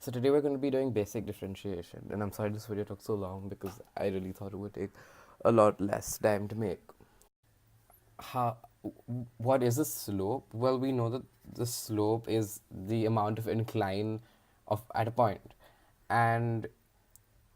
So today we're going to be doing basic differentiation, and I'm sorry this video took so long because I really thought it would take a lot less time to make. How, what is a slope? Well, we know that the slope is the amount of incline of at a point, and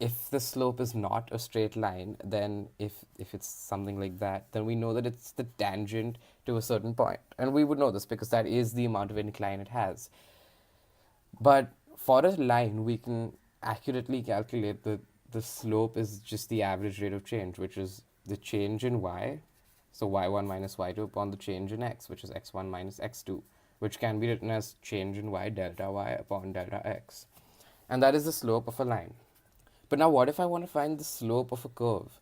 if the slope is not a straight line, then if it's something like that, then we know that it's the tangent to a certain point, and we would know this because that is the amount of incline it has. But for a line, we can accurately calculate that the slope is just the average rate of change, which is the change in y, so y1 minus y2 upon the change in x, which is x1 minus x2, which can be written as change in y delta y upon delta x. And that is the slope of a line. But now what if I want to find the slope of a curve?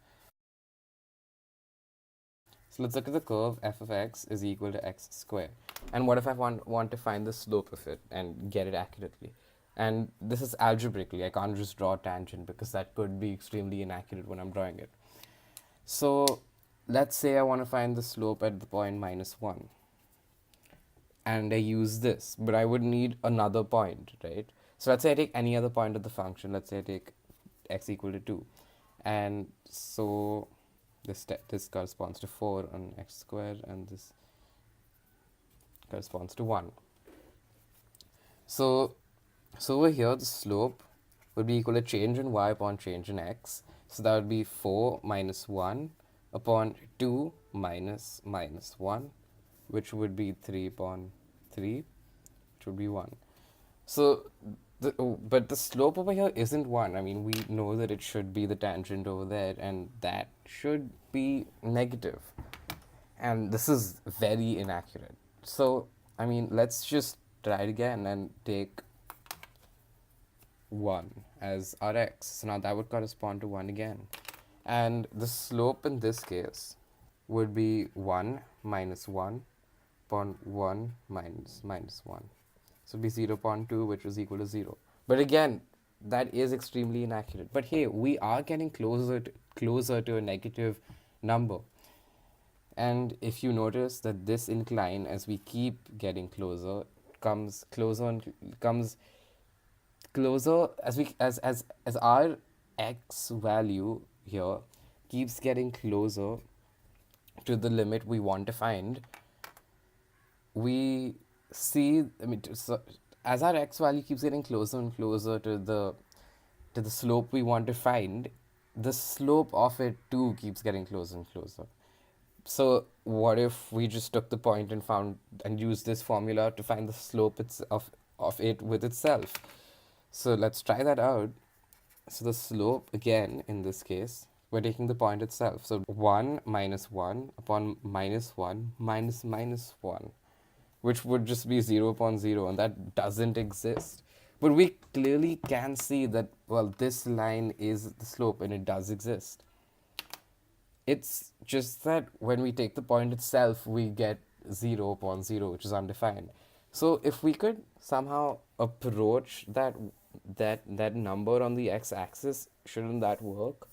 So let's look at the curve f of x is equal to x squared. And what if I want to find the slope of it and get it accurately? And this is algebraically. I can't just draw a tangent because that could be extremely inaccurate when I'm drawing it. So let's say I want to find the slope at the point minus 1. And I use this, but I would need another point, right? So let's say I take any other point of the function. Let's say I take x equal to 2. And so this corresponds to 4 on x squared, and this corresponds to 1. So over here, the slope would be equal to change in y upon change in x. So that would be 4 minus 1 upon 2 minus 1, which would be 3 upon 3, which would be 1. So, but the slope over here isn't 1. I mean, we know that it should be the tangent over there, and that should be negative. And this is very inaccurate. So, I mean, let's just try it again and take 1 as our x. So now that would correspond to 1 again. And the slope in this case would be 1 minus 1 upon 1 minus 1. So it would be 0.2, which is equal to 0. But again, that is extremely inaccurate. But hey, we are getting closer to a negative number. And if you notice that this incline, as we keep getting closer, comes closer and comes closer as our x value here keeps getting closer to the limit we want to find, we see, I mean, so as our x value keeps getting closer and closer to the slope we want to find, the slope of it too keeps getting closer and closer. So what if we just took the point and found and used this formula to find the slope of it with itself? So let's try that out. So the slope, again, in this case, we're taking the point itself. So 1 minus 1 upon minus 1 minus minus 1, which would just be 0 upon 0, and that doesn't exist. But we clearly can see that, well, this line is the slope, and it does exist. It's just that when we take the point itself, we get 0 upon 0, which is undefined. So if we could somehow approach that number on the x-axis, shouldn't that work?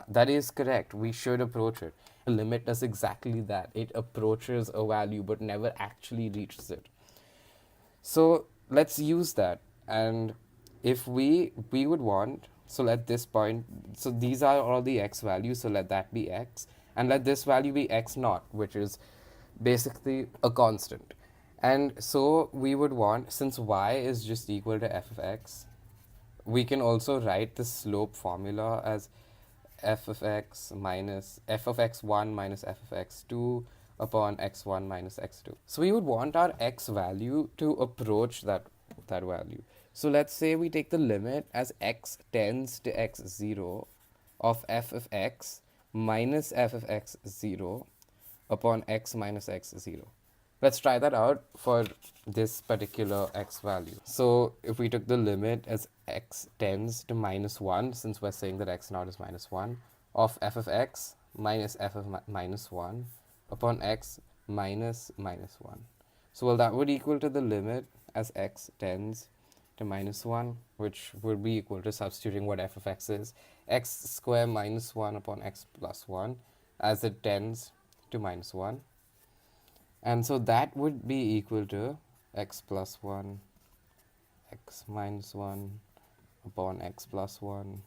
That is correct. We should approach it. The limit does exactly that. It approaches a value but never actually reaches it. So let's use that. And if we would want, so let this point, so these are all the x values, so let that be x, and let this value be x naught, which is basically a constant. And so we would want, since y is just equal to f of x, we can also write the slope formula as f of x minus f of x1 minus f of x2 upon x1 minus x2. So we would want our x value to approach that value. So let's say we take the limit as x tends to x0 of f of x minus f of x0 upon x minus x0. Let's try that out for this particular x value. So if we took the limit as x tends to minus 1, since we're saying that x naught is minus 1, of f of x minus f of minus 1 upon x minus minus 1. So, well, that would equal to the limit as x tends to minus 1, which would be equal to substituting what f of x is, x square minus 1 upon x plus 1, as it tends to minus 1. And so that would be equal to x plus 1 x minus 1 upon x plus 1.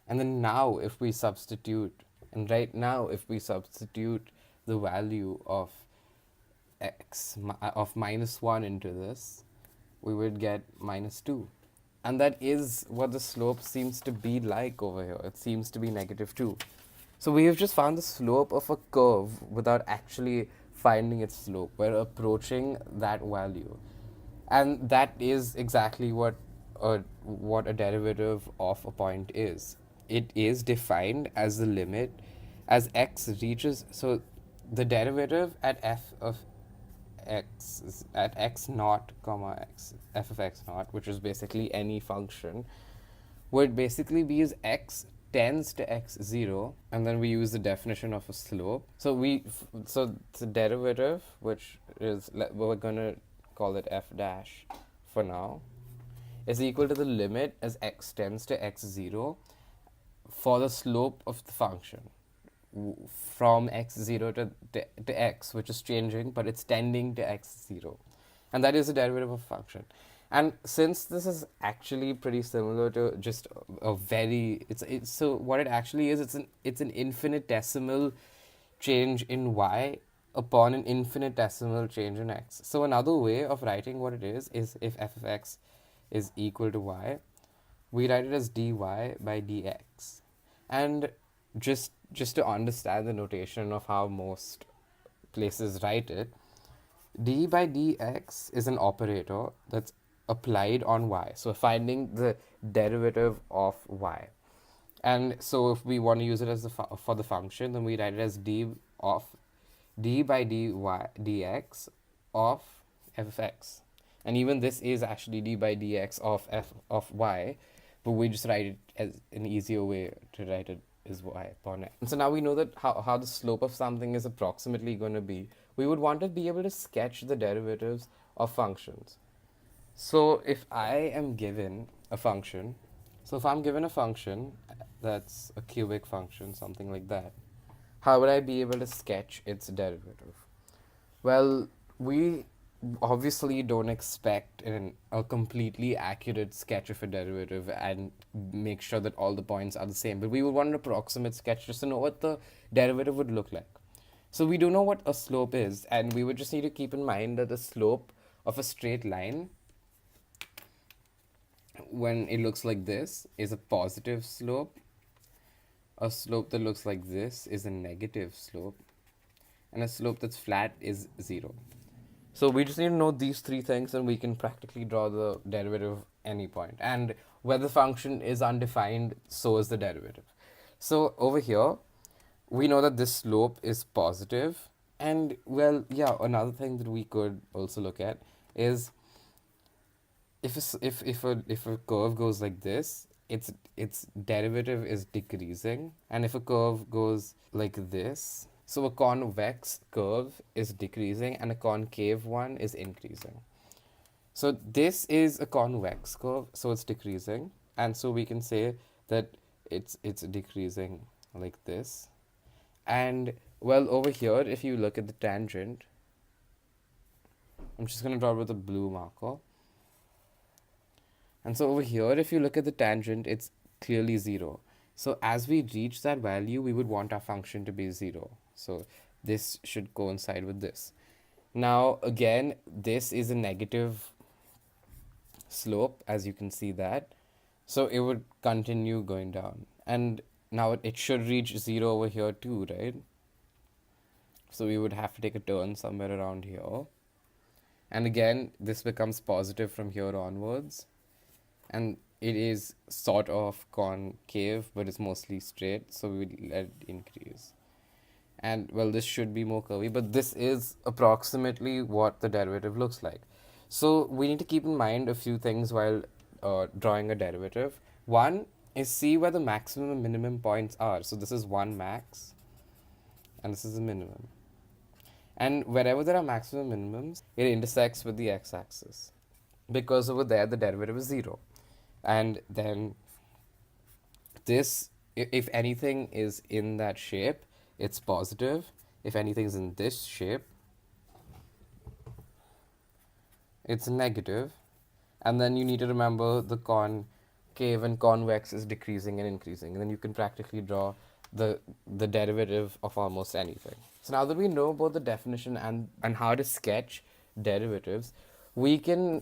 And then now if we substitute, and right now if we substitute the value of of minus 1 into this, we would get minus 2. And that is what the slope seems to be like over here. It seems to be negative 2. So we have just found the slope of a curve without actually finding its slope. We're approaching that value. And that is exactly what a derivative of a point is. It is defined as the limit as x reaches. So the derivative at f of x is at x naught comma x f of x naught, which is basically any function, would basically be as x tends to x0, and then we use the definition of a slope. So the derivative, which is we're gonna call it f dash for now, is equal to the limit as x tends to x0 for the slope of the function from x0 to x, which is changing, but it's tending to x0. And that is the derivative of a function. And since this is actually pretty similar to just a very, so what it actually is, it's an infinitesimal change in y upon an infinitesimal change in x. So another way of writing what it is if f of x is equal to y, we write it as dy by dx. And just to understand the notation of how most places write it, d by dx is an operator that's applied on y. So finding the derivative of y. And so if we want to use it as for the function, then we write it as d by dx of f of x. And even this is actually d by dx of f of y, but we just write it as an easier way to write it is y upon x. And so now we know that how the slope of something is approximately going to be. We would want to be able to sketch the derivatives of functions. So if I am given a function, so if I'm given a function that's a cubic function, something like that, how would I be able to sketch its derivative? Well, we obviously don't expect a completely accurate sketch of a derivative and make sure that all the points are the same, but we would want an approximate sketch just to know what the derivative would look like. So we do know what a slope is, and we would just need to keep in mind that the slope of a straight line, when it looks like this, is a positive slope. A slope that looks like this is a negative slope, and a slope that's flat is 0. So we just need to know these three things, and we can practically draw the derivative of any point. And where the function is undefined, so is the derivative. So over here, we know that this slope is positive. And well, yeah, another thing that we could also look at is if a curve goes like this, its derivative is decreasing, and if a curve goes like this, so a convex curve is decreasing and a concave one is increasing. So this is a convex curve, so it's decreasing, and so we can say that it's decreasing like this. And well, over here, if you look at the tangent, I'm just going to draw it with a blue marker. And so over here, if you look at the tangent, it's clearly 0. So as we reach that value, we would want our function to be 0. So this should coincide with this. Now, again, this is a negative slope, as you can see that. So it would continue going down. And now it should reach 0 over here too, right? So we would have to take a turn somewhere around here. And again, this becomes positive from here onwards. And it is sort of concave, but it's mostly straight, so we let it increase. And well, this should be more curvy, but this is approximately what the derivative looks like. So we need to keep in mind a few things while drawing a derivative. One is see where the maximum and minimum points are. So this is one max, and this is a minimum. And wherever there are maximum minimums, it intersects with the x-axis, because over there the derivative is 0. And then this, if anything is in that shape, it's positive. If anything is in this shape, it's negative. And then you need to remember the concave and convex is decreasing and increasing. And then you can practically draw the the derivative of almost anything. So now that we know about the definition and how to sketch derivatives, we can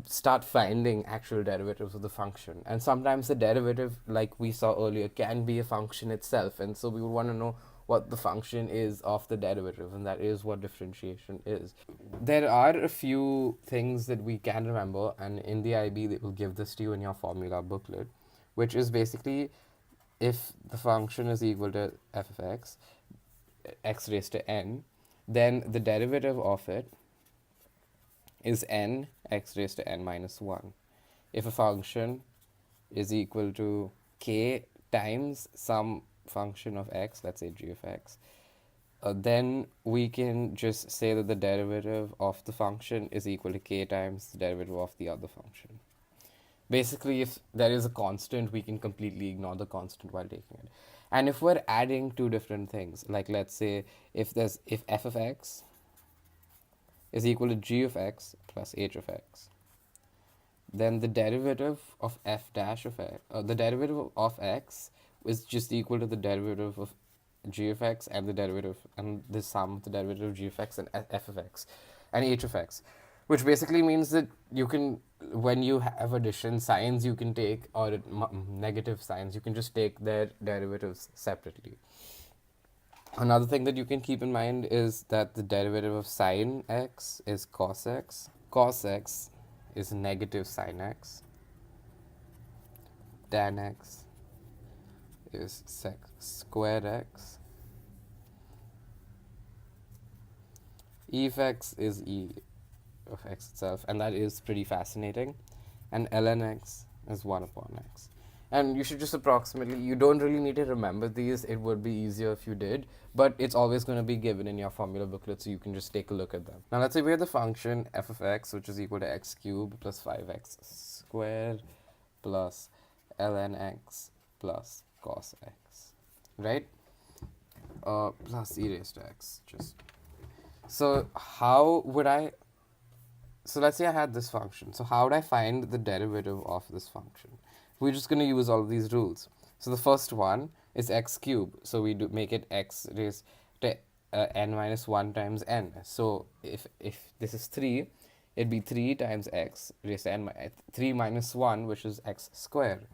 start finding actual derivatives of the function. And sometimes the derivative, like we saw earlier, can be a function itself. And so we would want to know what the function is of the derivative, and that is what differentiation is. There are a few things that we can remember, and in the IB they will give this to you in your formula booklet, which is basically if the function is equal to f of x raised to n, then the derivative of it is n x raised to n minus 1. If a function is equal to k times some function of x, let's say g of x, then we can just say that the derivative of the function is equal to k times the derivative of the other function. Basically, if there is a constant, we can completely ignore the constant while taking it. And if we're adding two different things, like let's say if f of x is equal to g of x plus h of x, then the derivative of f dash of x, the derivative of x is just equal to the derivative of g of x and the derivative and the sum of the derivative of g of x and f of x and h of x, which basically means that you can, when you have addition signs, you can take, or negative signs, you can just take their derivatives separately. Another thing that you can keep in mind is that the derivative of sine x is cos x. Cos x is negative sine x. Tan x is sec square x. E of x is e of x itself, and that is pretty fascinating. And ln x is 1 upon x. And you should just approximately, you don't really need to remember these, it would be easier if you did, but it's always going to be given in your formula booklet, so you can just take a look at them. Now let's say we have the function f of x, which is equal to x cubed plus 5x squared plus ln x plus cos x, right? Plus e raised to x, just. So how would I, so let's say I had this function. So how would I find the derivative of this function? We're just going to use all of these rules. So the first one is x cubed. So we do make it x raised to n minus 1 times n. So if this is 3, it'd be 3 times x raised to n, 3 minus 1, which is x squared,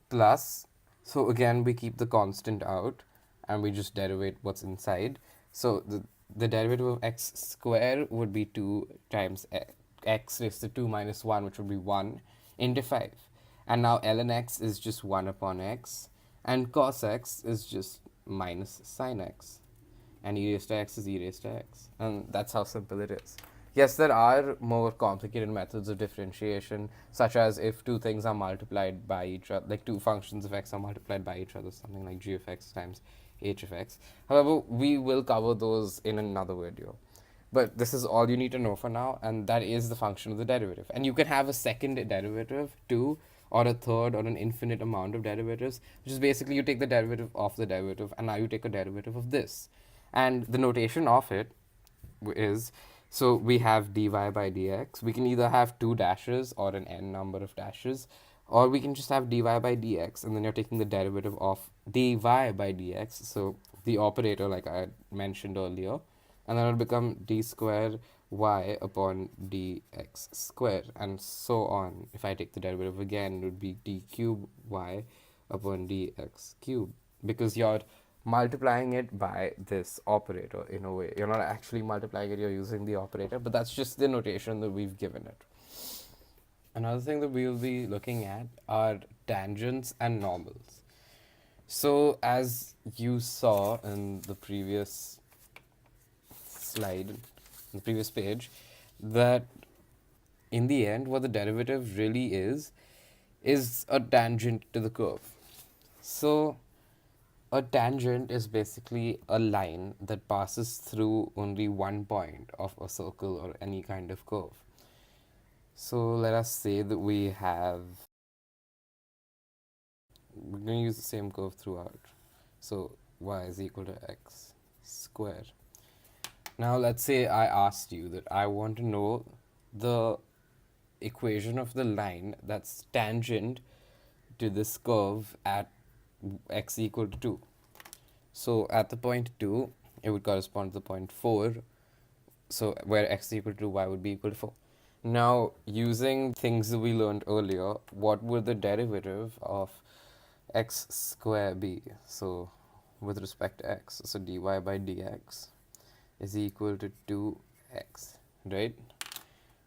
plus, so again we keep the constant out and we just derivate what's inside. So the derivative of x squared would be 2 times x raised to 2 minus 1, which would be 1 into 5. And now ln x is just 1 upon x, and cos x is just minus sine x, and e raised to x is e raised to x. And that's how simple it is. Yes, there are more complicated methods of differentiation, such as if two things are multiplied by each other, like two functions of x are multiplied by each other, something like g of x times h of x. However, we will cover those in another video. But this is all you need to know for now, and that is the function of the derivative. And you can have a second derivative too, or a third, or an infinite amount of derivatives, which is basically you take the derivative of the derivative, and now you take a derivative of this. And the notation of it is, so we have dy by dx. We can either have 2 dashes or an n number of dashes, or we can just have dy by dx, and then you're taking the derivative of dy by dx, so the operator like I mentioned earlier, and then it'll become d square y upon dx square, and so on. If I take the derivative again, it would be d cube y upon dx cube, because you're multiplying it by this operator in a way. You're not actually multiplying it, you're using the operator, but that's just the notation that we've given it. Another thing that we'll be looking at are tangents and normals. So as you saw in the previous slide, the previous page, that in the end what the derivative really is a tangent to the curve. So a tangent is basically a line that passes through only one point of a circle or any kind of curve. So let us say that we're going to use the same curve throughout. So y is equal to x squared. Now let's say I asked you that I want to know the equation of the line that's tangent to this curve at x equal to 2. So at the point 2, it would correspond to the point 4, so where x is equal to 2, y would be equal to 4. Now, using things that we learned earlier, what would the derivative of x square be? So with respect to x, so dy by dx is equal to 2x, right?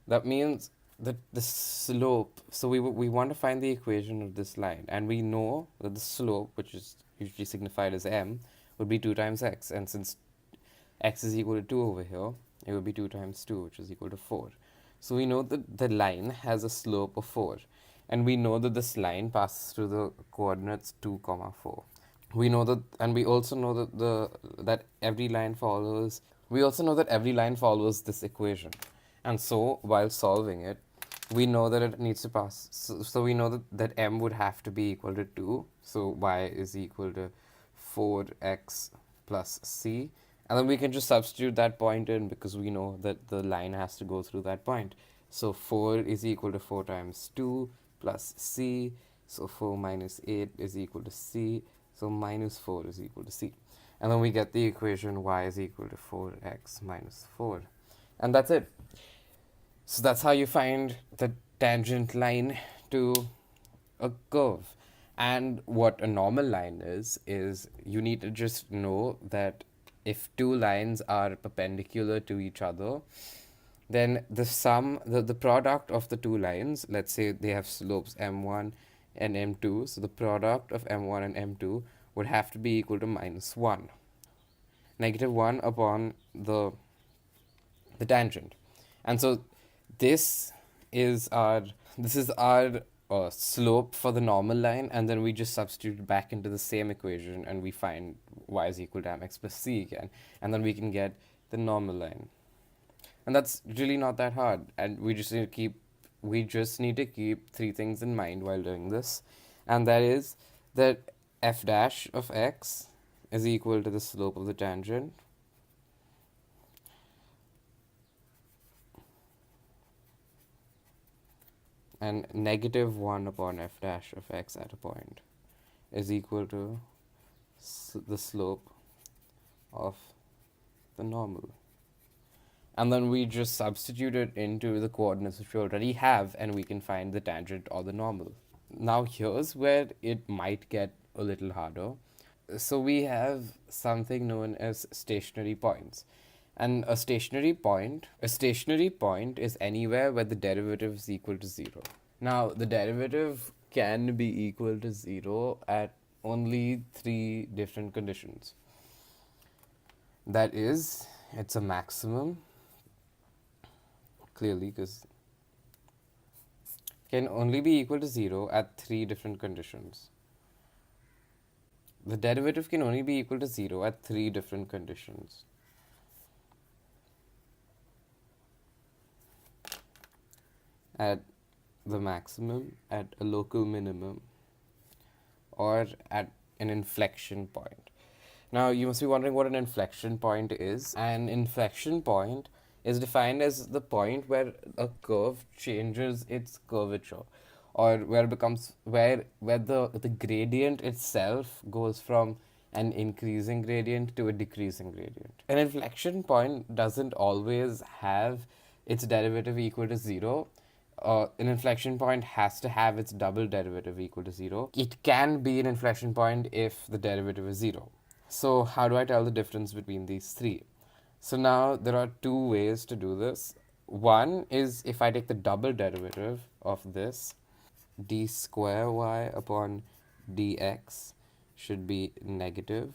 That means that the slope, so we want to find the equation of this line, and we know that the slope, which is usually signified as m, would be 2 times x, and since x is equal to 2 over here, it would be 2 times 2, which is equal to 4. So we know that the line has a slope of 4, and we know that this line passes through the coordinates 2 comma 4. We know that, and we also know that every line follows, we also know that every line follows this equation. And so while solving it, we know that it needs to pass, so we know that m would have to be equal to 2, so y is equal to 4x plus c, and then we can just substitute that point in because we know that the line has to go through that point. So 4 is equal to 4 times 2 plus c, so 4 minus 8 is equal to c, so minus 4 is equal to c. And then we get the equation y is equal to 4x minus 4. And that's it. So that's how you find the tangent line to a curve. And what a normal line is you need to just know that if two lines are perpendicular to each other, then the sum, the product of the two lines, let's say they have slopes m1 and m2, so the product of m1 and m2 would have to be equal to minus 1. Negative 1 upon the tangent. And so this is our slope for the normal line, and then we just substitute back into the same equation and we find y is equal to mx plus c again, and then we can get the normal line. And that's really not that hard, and we just need to keep three things in mind while doing this, and that is that f dash of x is equal to the slope of the tangent, and negative 1 upon f dash of x at a point is equal to the slope of the normal. And then we just substitute it into the coordinates which we already have, and we can find the tangent or the normal. Now here's where it might get a little harder. So we have something known as stationary points. And a stationary point is anywhere where the derivative is equal to 0. Now, the derivative can be equal to 0 at only 3 different conditions. That is, it's a maximum, clearly, because can only be equal to 0 at 3 different conditions. The derivative can only be equal to 0 at 3 different conditions. At the maximum, at a local minimum, or at an inflection point. Now, you must be wondering what an inflection point is. An inflection point is defined as the point where a curve changes its curvature, or where it becomes where the gradient itself goes from an increasing gradient to a decreasing gradient. An inflection point doesn't always have its derivative equal to 0. An inflection point has to have its double derivative equal to 0. It can be an inflection point if the derivative is 0. So how do I tell the difference between these three? So now there are two ways to do this. One is if I take the double derivative of this, d square y upon dx should be negative,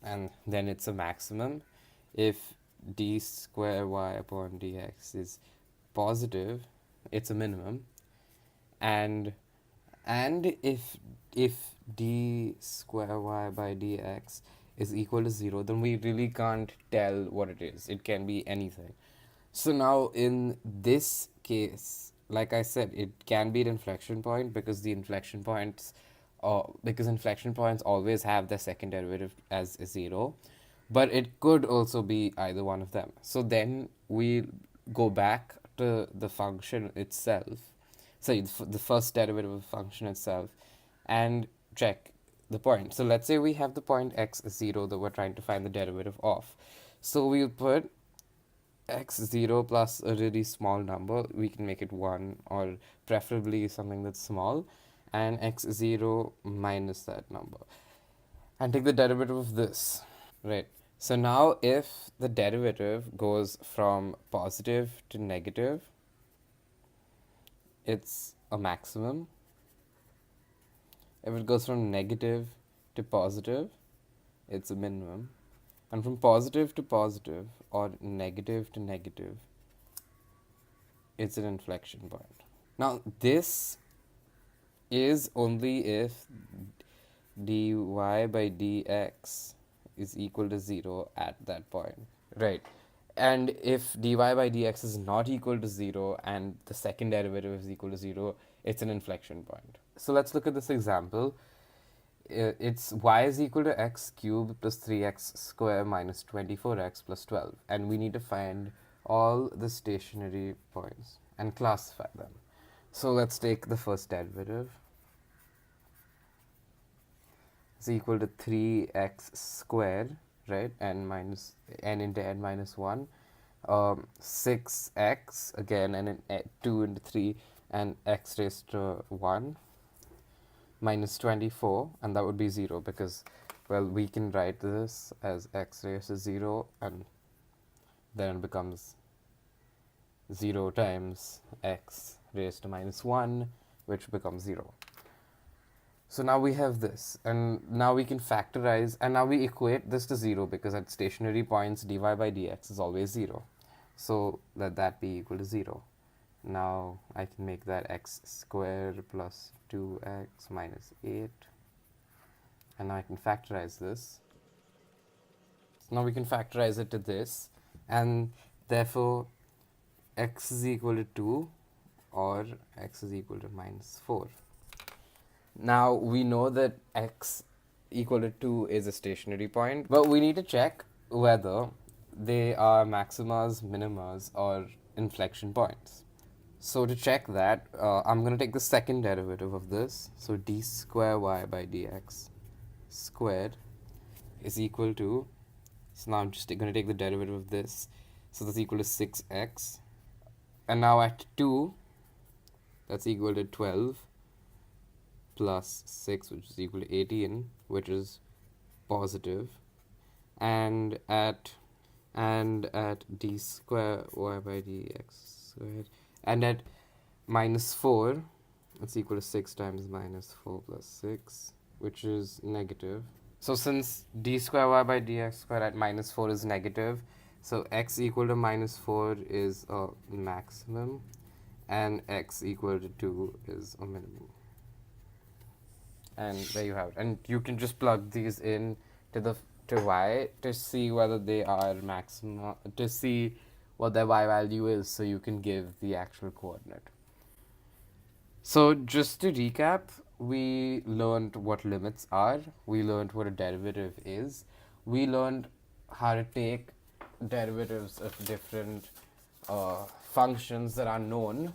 and then it's a maximum. If d square y upon dx is positive, it's a minimum. And if d square y by dx is equal to 0, then we really can't tell what it is. It can be anything. So now in this case, like I said, it can be an inflection point because inflection points always have their second derivative as a 0, but it could also be either one of them. So then we go back to the function itself, sorry, the first derivative of the function itself, and check the point. So let's say we have the point x0 that we're trying to find the derivative of. So we'll put x0 plus a really small number. We can make it 1, or preferably something that's small, and x0 minus that number. And take the derivative of this. Right. So now if the derivative goes from positive to negative, it's a maximum. If it goes from negative to positive, it's a minimum. And from positive to positive, or negative to negative, it's an inflection point. Now, this is only if dy by dx is equal to 0 at that point. Right. And if dy by dx is not equal to 0 and the second derivative is equal to 0, it's an inflection point. So let's look at this example. It's y is equal to x cubed plus 3x square minus 24x plus 12. And we need to find all the stationary points and classify them. So let's take the first derivative. It's equal to 3x squared, right? And minus n into n minus 1. 6x again, and then 2 into 3, and x raised to 1 minus 24, and that would be 0 because, well, we can write this as x raised to 0, and then it becomes 0 times x raised to minus 1, which becomes 0. So now we have this, and now we can factorize, and now we equate this to 0 because at stationary points dy by dx is always 0. So let that be equal to 0. Now I can make that x squared plus 2x minus 8, and now I can factorize this. So now we can factorize it to this, and therefore x is equal to 2, or x is equal to minus 4. Now we know that x equal to 2 is a stationary point, but we need to check whether they are maximas, minimas, or inflection points. So to check that, I'm going to take the second derivative of this. So d square y by dx squared is equal to, so now I'm just going to take the derivative of this. So that's equal to 6x. And now at 2, that's equal to 12 plus 6, which is equal to 18, which is positive. And at d square y by dx squared, and at minus 4, it's equal to 6 times minus 4 plus 6, which is negative. So since d square y by dx squared at minus 4 is negative, so x equal to minus 4 is a maximum, and x equal to 2 is a minimum. And there you have it. And you can just plug these in to y to see whether they are maxima, to see what their y value is, so you can give the actual coordinate. So just to recap, we learned what limits are, we learned what a derivative is, we learned how to take derivatives of different functions that are known,